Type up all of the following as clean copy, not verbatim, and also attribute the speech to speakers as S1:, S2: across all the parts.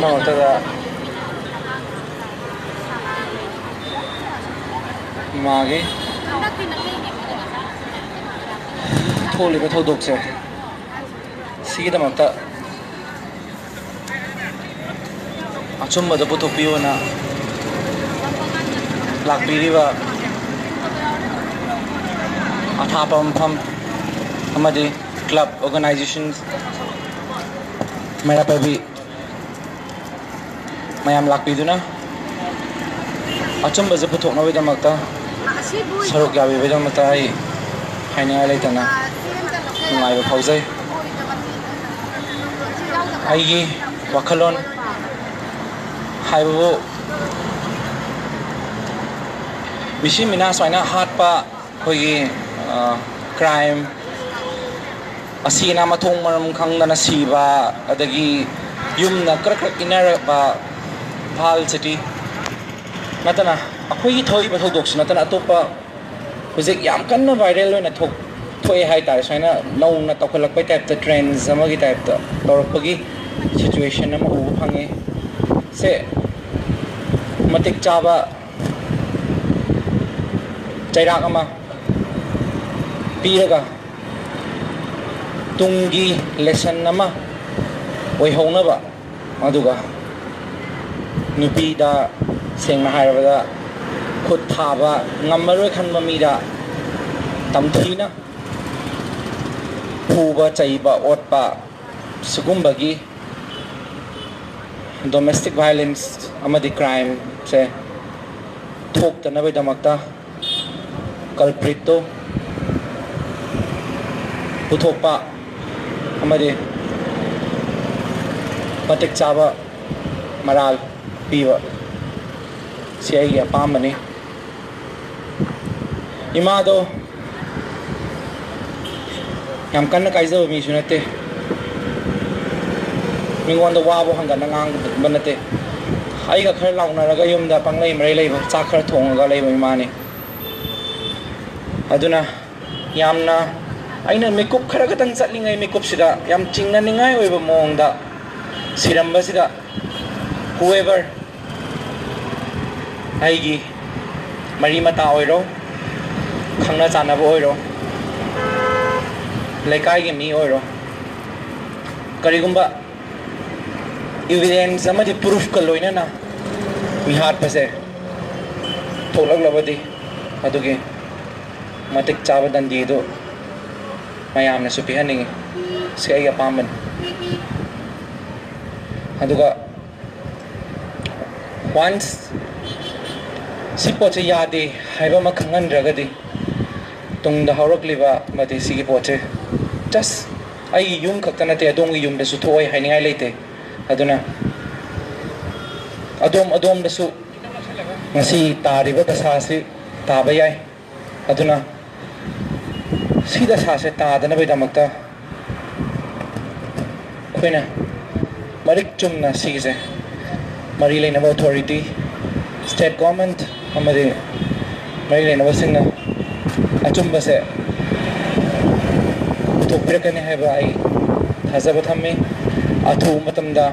S1: ꯃꯉꯣꯟꯗ ꯃꯥꯒꯤ ꯊꯣꯛꯂꯤꯕ ꯊꯧꯗꯣꯛꯁꯦ ꯁꯤꯒꯤꯗꯃꯛꯇ ꯑꯆꯨꯝꯕꯗ ꯄꯨꯊꯣꯛꯄꯤꯌꯣꯅ ꯂꯥꯛꯄꯤꯔꯤꯕ ꯑꯊꯥꯞꯄ ꯃꯐꯝ ꯑꯃꯗꯤ ꯀ꯭ꯂꯕ ꯑꯣꯔꯒꯅꯥꯏꯖꯦꯁꯟ ꯃꯩꯔꯥꯄꯥꯏꯕꯤ ꯃꯌꯥꯝ ꯂꯥꯛꯄꯤꯗꯨꯅ ꯑꯆꯨꯝꯕꯁꯦ ꯄꯨꯊꯣꯛꯅꯕꯒꯤꯗꯃꯛꯇ ꯁꯔꯨꯛ ꯌꯥꯕꯤꯕꯒꯤꯗꯃꯛꯇ ꯑꯩ ꯍꯥꯏꯅꯤꯡꯉꯥꯏ ꯂꯩꯇꯅ ꯅꯨꯡꯉꯥꯏꯕ ꯐꯥꯎꯖꯩ ꯑꯩꯒꯤ ꯋꯥꯈꯜꯂꯣꯟ ꯍꯥꯏꯕꯕꯨ ꯃꯤꯁꯤ ꯃꯤꯅꯥ ꯁꯨꯃꯥꯏꯅ ꯍꯥꯠꯄ ꯑꯩꯈꯣꯏꯒꯤ ꯀ꯭ꯔꯥꯏꯝ ꯑꯁꯤ ꯑꯅꯥ ꯃꯊꯣꯡ ꯃꯔꯝ ꯈꯪꯗꯅ ꯁꯤꯕ ꯑꯗꯒꯤ ꯌꯨꯝꯅ ꯀ꯭ꯔꯛ ꯀ꯭ꯔꯛ ꯏꯟꯅꯔꯛꯄ ꯏꯝꯐꯥꯜ ꯁꯤꯇꯤ ꯅꯠꯇꯅ ꯑꯩꯈꯣꯏꯒꯤ ꯊꯣꯛꯏꯕ ꯊꯧꯗꯣꯛꯁꯨ ꯅꯠꯇꯅ ꯑꯇꯣꯞꯄ ꯍꯧꯖꯤꯛ ꯌꯥꯝ ꯀꯟꯅ ꯚꯥꯏꯔꯦꯜ ꯑꯣꯏꯅ ꯊꯣꯛꯑꯦ ꯍꯥꯏꯇꯥꯔꯦ ꯁꯨꯃꯥꯏꯅ ꯅꯧꯅ ꯇꯧꯈꯠꯂꯛꯄꯩ ꯇꯥꯏꯞꯇ ꯇ꯭ꯔꯦꯟꯁ ꯑꯃꯒꯤ ꯇꯥꯏꯞꯇ ꯇꯧꯔꯛꯄꯒꯤ ꯁꯤꯆꯨꯋꯦꯁꯟ ꯑꯃ ꯎꯕ ꯐꯪꯉꯦ ꯁꯦ ꯃꯇꯤꯛ ꯆꯥꯕ ꯆꯩꯔꯥꯛ ꯑꯃ ꯄꯤꯔꯒ ꯇꯨꯡꯒꯤ ꯂꯦꯁꯟ ꯑꯃ ꯑꯣꯏꯍꯧꯅꯕ ꯑꯗꯨꯒ ꯅꯨꯄꯤꯗ ꯁꯦꯡꯅ ꯍꯥꯏꯔꯕꯗ ꯈꯨꯠ ꯊꯥꯕ ꯉꯝꯃꯔꯣꯏ ꯈꯟꯕ ꯃꯤꯗ ꯇꯝꯊꯤꯅ ꯐꯨꯕ ꯆꯩꯕ ꯑꯣꯠꯄ ꯁꯤꯒꯨꯝꯕꯒꯤ ꯗꯣꯃꯦꯁꯇꯤꯛ ꯚꯥꯏꯂꯦꯟꯁ ꯑꯃꯗꯤ ꯀ꯭ꯔꯥꯏꯝꯁꯦ ꯊꯣꯛꯇꯅꯕꯒꯤꯗꯃꯛꯇ ꯀꯜꯄ꯭ꯔꯤꯠꯇꯣ ꯄꯨꯊꯣꯛꯄ ꯑꯃꯗꯤ ꯃꯇꯤꯛ ꯆꯥꯕ ꯃꯔꯥꯜ ꯄꯤꯕ ꯁꯤ ꯑꯩꯒꯤ ꯑꯄꯥꯝꯕꯅꯤ ꯏꯃꯥꯗꯣ ꯌꯥꯝ ꯀꯟꯅ ꯀꯥꯏꯖꯕ ꯃꯤꯁꯨ ꯅꯠꯇꯦ ꯃꯤꯉꯣꯟꯗ ꯋꯥꯕ ꯍꯪꯒꯠꯅ ꯉꯥꯡꯕ ꯅꯠꯇꯦ ꯑꯩꯒ ꯈꯔ ꯂꯥꯎꯅꯔꯒ ꯌꯨꯝꯗ ꯄꯪꯂꯩ ꯃꯔꯩ ꯂꯩꯕ ꯆꯥꯛ ꯈꯔ ꯊꯣꯡꯉꯒ ꯂꯩꯕ ꯏꯃꯥꯅꯤ ꯑꯗꯨꯅ ꯌꯥꯝꯅ ꯑꯩꯅ ꯃꯤꯀꯨꯞ ꯈꯔ ꯈꯛꯇꯪ ꯆꯠꯂꯤꯉꯩ ꯃꯤꯀꯨꯞꯁꯤꯗ ꯌꯥꯝ ꯆꯤꯡꯅꯅꯤꯡꯉꯥꯏ ꯑꯣꯏꯕ ꯃꯑꯣꯡꯗ ꯁꯤꯔꯝꯕꯁꯤꯗ whoever ꯑꯩꯒꯤ ꯃꯔꯤ ꯃꯇꯥ ꯑꯣꯏꯔꯣ ꯈꯪꯅ ꯆꯥꯟꯅꯕ ꯑꯣꯏꯔꯣ ꯂꯩꯀꯥꯏꯒꯤ ꯃꯤ ꯑꯣꯏꯔꯣ ꯀꯔꯤꯒꯨꯝꯕ evidence amadi proof ka loinana mihar pase thoklaglabadi adugi matik chaba dandi do mayamna su pihaningi se ai apamban aduga once si poche yade haiba ma khangan ragadi tungda haurakliba madi sigi poche just ai yum khaktana te adongi yum da su thoi hainingai leite aduna adom da su ngasi tariba da sa si taba yai aduna sida sa se ta da na bai damakta khoina marik chumna si se mari leina authority state government amade mari leina singna achumba se thoprekane haiba ai thazaba thamme athu matamda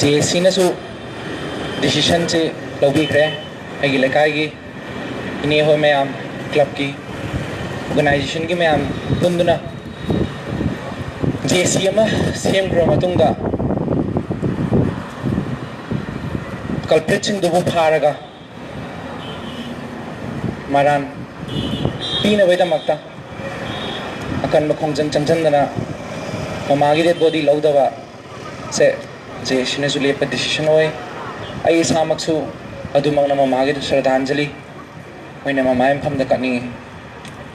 S1: JC na su decision se lobi kre ai lekai gi ine ho mayam club ki organization gi mayam punduna JC ama sem gro matungda culprit sing du pharaga maran pina weda makta akan makhongjang changchandana mamagi dead body lawdaba se JC na su lepa decision hoy ai samaksu adumang na mamagi du shraddhanjali moina mamayam phamda kani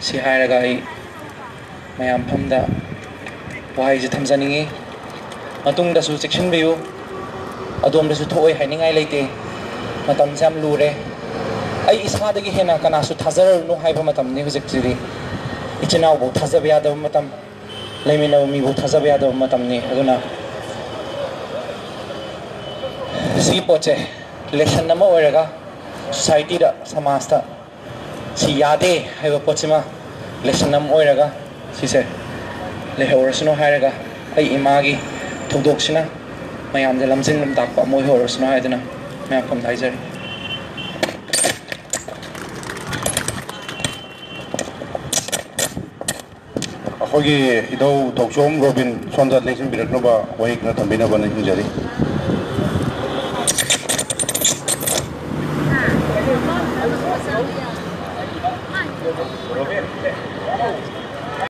S1: si hairaga ai mayam phamda wahai je thamjani matung da su section biu adom da su thoi hainingai leite matam jam lure ai isa dagi hena kana su thajar nu haiba matam ni hujik jiri ichinau bo thajab ya da matam leimina mi bo thajab ya da matam ni aduna si poche lesson nama oiraga society da samaj ta si yade haiba pochima lesson nam oiraga si se lehorasno hairaga ai imagi thodoksina mayam je lamjing lam takpa moi horasno haidana mayam kam daijari
S2: ꯑꯩꯈꯣꯏꯒꯤ ꯏꯙꯧ Thouchom robin ꯁꯣꯝꯗ ꯂꯦꯡꯁꯤꯟꯕꯤꯔꯛꯅꯕ ꯋꯥꯍꯩ ꯈꯔ ꯊꯝꯕꯤꯅꯕ ꯅꯤꯡꯁꯤꯡꯖꯔꯤ
S3: Robin